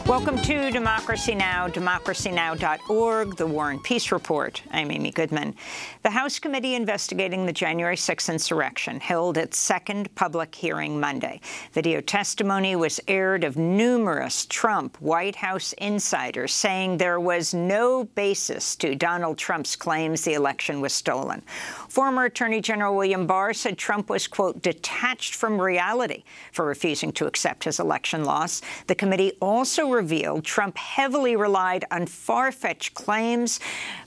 Welcome to Democracy Now!, democracynow.org, the War and Peace Report. I'm Amy Goodman. The House committee investigating the January 6th insurrection held its second public hearing Monday. Video testimony was aired of numerous Trump White House insiders saying there was no basis to Donald Trump's claims the election was stolen. Former Attorney General William Barr said Trump was, quote, detached from reality for refusing to accept his election loss. The committee also revealed Trump heavily relied on far-fetched claims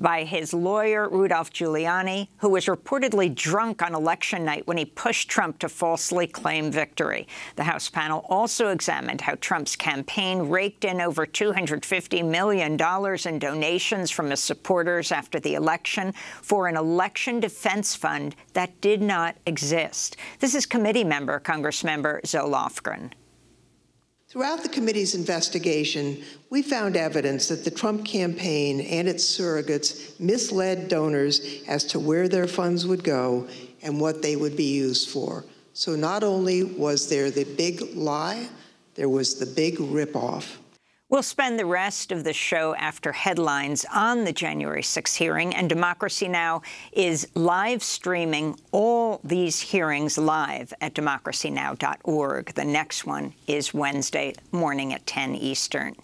by his lawyer, Rudolph Giuliani, who was reportedly drunk on election night when he pushed Trump to falsely claim victory. The House panel also examined how Trump's campaign raked in over $250 million in donations from his supporters after the election for an election defense fund that did not exist. This is committee member, Congressmember Zoe Lofgren. Throughout the committee's investigation, we found evidence that the Trump campaign and its surrogates misled donors as to where their funds would go and what they would be used for. So not only was there the big lie, there was the big ripoff. We'll spend the rest of the show after headlines on the January 6th hearing, and Democracy Now! Is live streaming all these hearings live at democracynow.org. The next one is Wednesday morning at 10 Eastern.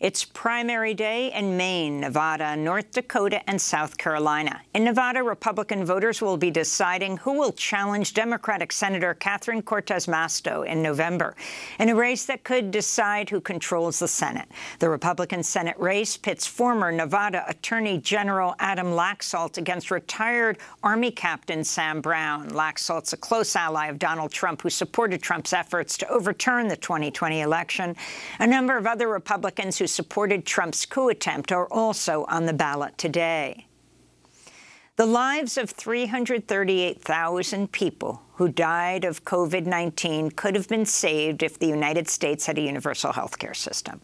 It's primary day in Maine, Nevada, North Dakota, and South Carolina. In Nevada, Republican voters will be deciding who will challenge Democratic Senator Catherine Cortez Masto in November, in a race that could decide who controls the Senate. The Republican Senate race pits former Nevada Attorney General Adam Laxalt against retired Army Captain Sam Brown. Laxalt's a close ally of Donald Trump, who supported Trump's efforts to overturn the 2020 election. A number of other Republicans who supported Trump's coup attempt are also on the ballot today. The lives of 338,000 people who died of COVID-19 could have been saved if the United States had a universal health care system.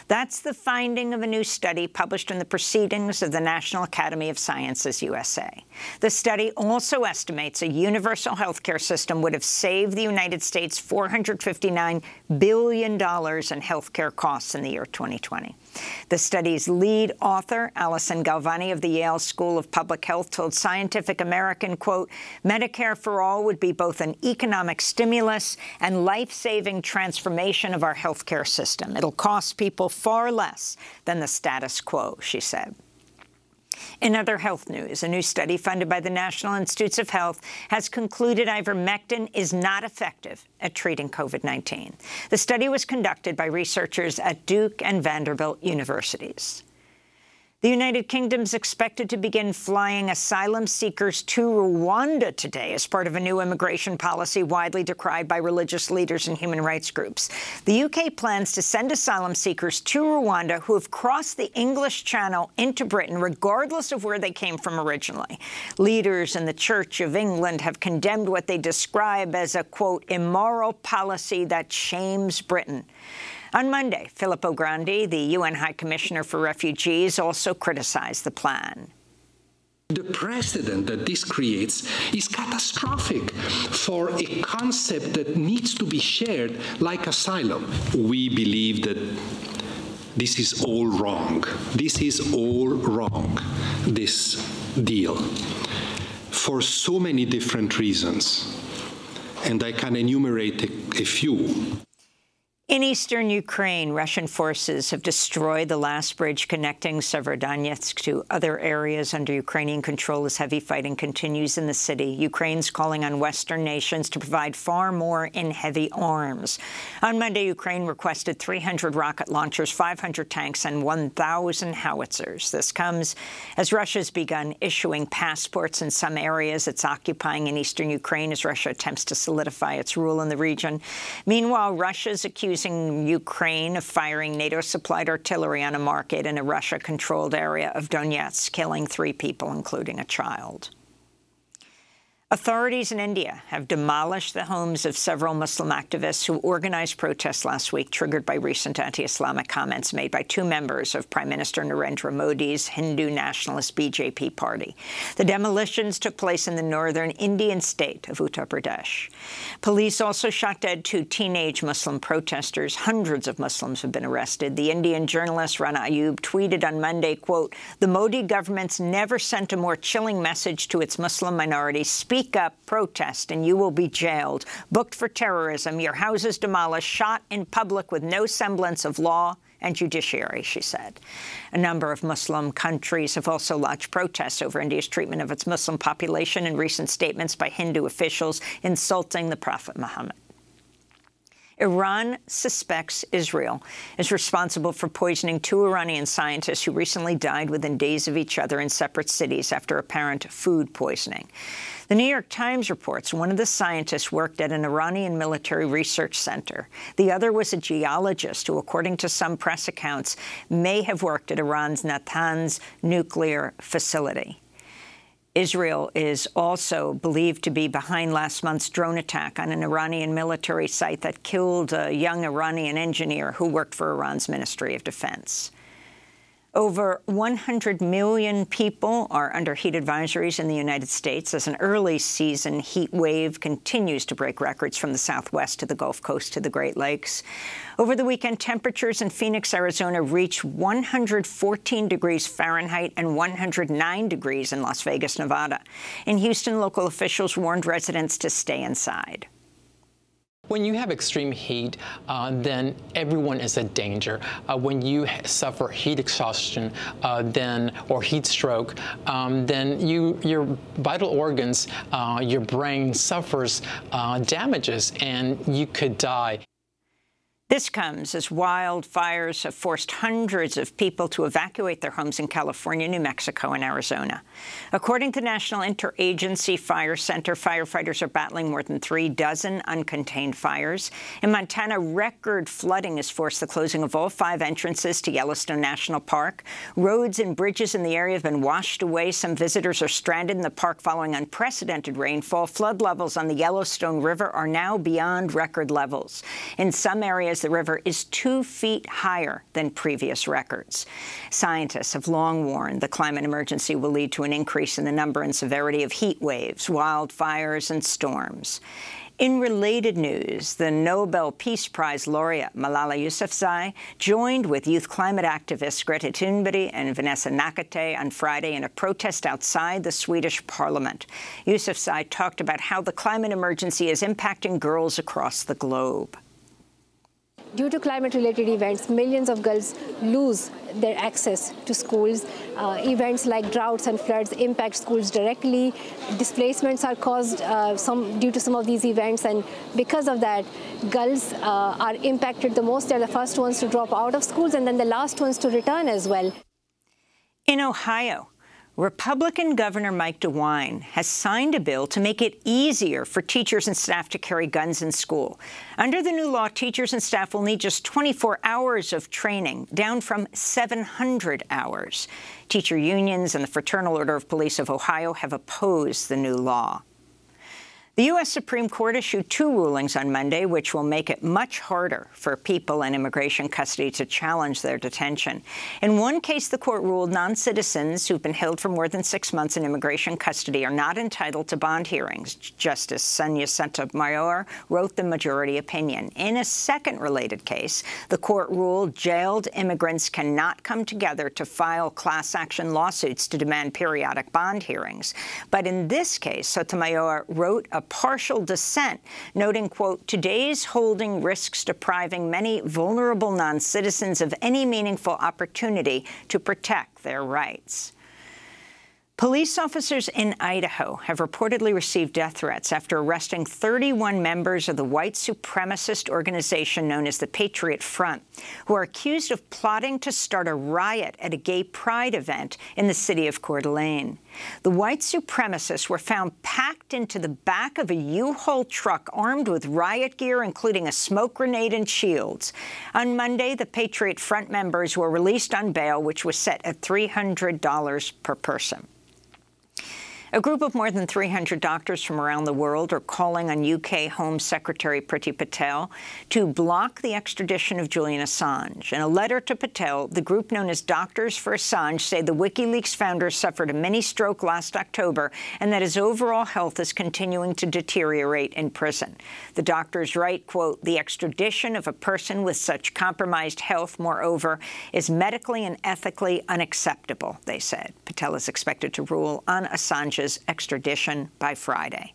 That's the finding of a new study published in the Proceedings of the National Academy of Sciences, USA. The study also estimates a universal health care system would have saved the United States $459 billion in health care costs in the year 2020. The study's lead author, Alison Galvani of the Yale School of Public Health, told Scientific American, quote, Medicare for all would be both an economic stimulus and life-saving transformation of our healthcare system. It'll cost people far less than the status quo, she said. In other health news, a new study funded by the National Institutes of Health has concluded ivermectin is not effective at treating COVID-19. The study was conducted by researchers at Duke and Vanderbilt universities. The United Kingdom is expected to begin flying asylum seekers to Rwanda today as part of a new immigration policy widely decried by religious leaders and human rights groups. The UK plans to send asylum seekers to Rwanda who have crossed the English Channel into Britain, regardless of where they came from originally. Leaders in the Church of England have condemned what they describe as a, quote, immoral policy that shames Britain. On Monday, Filippo Grandi, the UN High Commissioner for Refugees, also criticized the plan. The precedent that this creates is catastrophic for a concept that needs to be shared like asylum. We believe that this is all wrong. This is all wrong, this deal, for so many different reasons. And I can enumerate a few. In eastern Ukraine, Russian forces have destroyed the last bridge connecting Severodonetsk to other areas under Ukrainian control as heavy fighting continues in the city. Ukraine's calling on Western nations to provide far more in heavy arms. On Monday, Ukraine requested 300 rocket launchers, 500 tanks, and 1,000 howitzers. This comes as Russia's begun issuing passports in some areas it's occupying in eastern Ukraine as Russia attempts to solidify its rule in the region. Meanwhile, Russia's accusing Ukraine of firing NATO-supplied artillery on a market in a Russia-controlled area of Donetsk, killing 3 people, including a child. Authorities in India have demolished the homes of several Muslim activists who organized protests last week, triggered by recent anti-Islamic comments made by two members of Prime Minister Narendra Modi's Hindu nationalist BJP party. The demolitions took place in the northern Indian state of Uttar Pradesh. Police also shot dead two teenage Muslim protesters. Hundreds of Muslims have been arrested. The Indian journalist Rana Ayub tweeted on Monday, quote, "The Modi government's never sent a more chilling message to its Muslim minority. Speak up, protest, and you will be jailed. Booked for terrorism, your houses demolished, shot in public with no semblance of law and judiciary," she said. A number of Muslim countries have also lodged protests over India's treatment of its Muslim population in recent statements by Hindu officials insulting the Prophet Muhammad. Iran suspects Israel is responsible for poisoning two Iranian scientists who recently died within days of each other in separate cities after apparent food poisoning. The New York Times reports one of the scientists worked at an Iranian military research center. The other was a geologist who, according to some press accounts, may have worked at Iran's Natanz nuclear facility. Israel is also believed to be behind last month's drone attack on an Iranian military site that killed a young Iranian engineer who worked for Iran's Ministry of Defense. Over 100 million people are under heat advisories in the United States as an early-season heat wave continues to break records from the Southwest to the Gulf Coast to the Great Lakes. Over the weekend, temperatures in Phoenix, Arizona reached 114 degrees Fahrenheit and 109 degrees in Las Vegas, Nevada. In Houston, local officials warned residents to stay inside. When you have extreme heat, then everyone is a danger. When you suffer heat exhaustion, or heat stroke, then your vital organs, your brain suffers damages, and you could die. This comes as wildfires have forced hundreds of people to evacuate their homes in California, New Mexico, and Arizona. According to the National Interagency Fire Center, firefighters are battling more than 36 uncontained fires. In Montana, record flooding has forced the closing of all 5 entrances to Yellowstone National Park. Roads and bridges in the area have been washed away. Some visitors are stranded in the park following unprecedented rainfall. Flood levels on the Yellowstone River are now beyond record levels. In some areas, the river is 2 feet higher than previous records. Scientists have long warned the climate emergency will lead to an increase in the number and severity of heat waves, wildfires, and storms. In related news, the Nobel Peace Prize laureate Malala Yousafzai joined with youth climate activists Greta Thunberg and Vanessa Nakate on Friday in a protest outside the Swedish parliament. Yousafzai talked about how the climate emergency is impacting girls across the globe. Due to climate-related events, millions of girls lose their access to schools. Events like droughts and floods impact schools directly. Displacements are caused due to some of these events, and because of that, girls are impacted the most. They're the first ones to drop out of schools, and then the last ones to return as well. In Ohio, Republican Governor Mike DeWine has signed a bill to make it easier for teachers and staff to carry guns in school. Under the new law, teachers and staff will need just 24 hours of training, down from 700 hours. Teacher unions and the Fraternal Order of Police of Ohio have opposed the new law. The U.S. Supreme Court issued 2 rulings on Monday, which will make it much harder for people in immigration custody to challenge their detention. In one case, the court ruled non-citizens who've been held for more than 6 months in immigration custody are not entitled to bond hearings. Justice Sonia Sotomayor wrote the majority opinion. In a second related case, the court ruled jailed immigrants cannot come together to file class action lawsuits to demand periodic bond hearings. But in this case, Sotomayor wrote a partial dissent, noting, quote, "Today's holding risks depriving many vulnerable non-citizens of any meaningful opportunity to protect their rights." Police officers in Idaho have reportedly received death threats after arresting 31 members of the white supremacist organization known as the Patriot Front, who are accused of plotting to start a riot at a gay pride event in the city of Coeur d'Alene. The white supremacists were found packed into the back of a U-Haul truck armed with riot gear, including a smoke grenade and shields. On Monday, the Patriot Front members were released on bail, which was set at $300 per person. A group of more than 300 doctors from around the world are calling on UK Home Secretary Priti Patel to block the extradition of Julian Assange. In a letter to Patel, the group known as Doctors for Assange say the WikiLeaks founder suffered a mini-stroke last October and that his overall health is continuing to deteriorate in prison. The doctors write, quote, "The extradition of a person with such compromised health, moreover, is medically and ethically unacceptable," they said. Patel is expected to rule on Assange's extradition by Friday.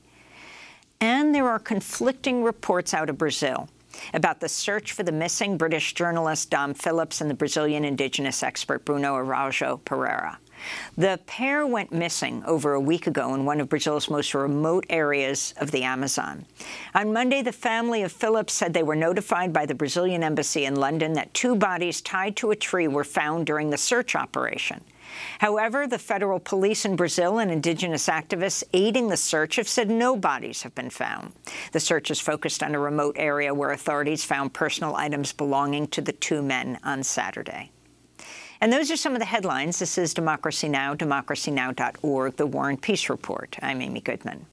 And there are conflicting reports out of Brazil about the search for the missing British journalist Dom Phillips and the Brazilian indigenous expert Bruno Araújo Pereira. The pair went missing over a week ago in one of Brazil's most remote areas of the Amazon. On Monday, the family of Phillips said they were notified by the Brazilian embassy in London that 2 bodies tied to a tree were found during the search operation. However, the federal police in Brazil and indigenous activists aiding the search have said no bodies have been found. The search is focused on a remote area where authorities found personal items belonging to the 2 men on Saturday. And those are some of the headlines. This is Democracy Now!, democracynow.org, The War and Peace Report. I'm Amy Goodman.